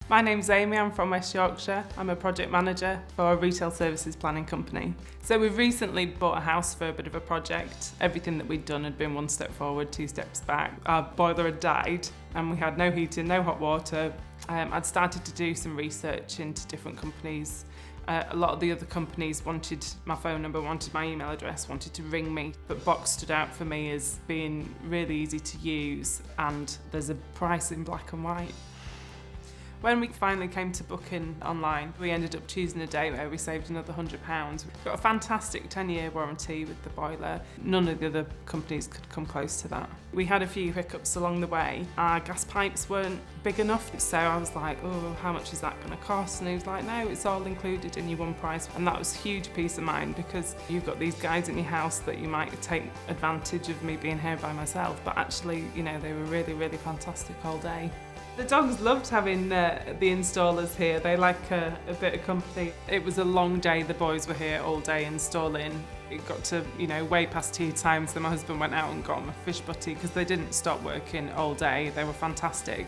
My name's Aimee, I'm from West Yorkshire. I'm a project manager for a retail services planning company. So we've recently bought a house for a bit of a project. Everything that we'd done had been one step forward, two steps back. Our boiler had died and we had no heating, no hot water. I'd started to do some research into different companies. A lot of the other companies wanted my phone number, wanted my email address, wanted to ring me. But Boxt stood out for me as being really easy to use and there's a price in black and white. When we finally came to booking online, we ended up choosing a date where we saved another £100. We've got a fantastic 10-year warranty with the boiler. None of the other companies could come close to that. We had a few hiccups along the way. Our gas pipes weren't big enough, so I was like, oh, how much is that going to cost? And he was like, no, it's all included in your one price. And that was huge peace of mind because you've got these guys in your house that you might take advantage of me being here by myself, but actually, you know, they were really, really fantastic all day. The dogs loved having the installers here. They like a bit of company. It was a long day. The boys were here all day installing. It got to, way past tea time, so my husband went out and got them a fish butty because they didn't stop working all day. They were fantastic.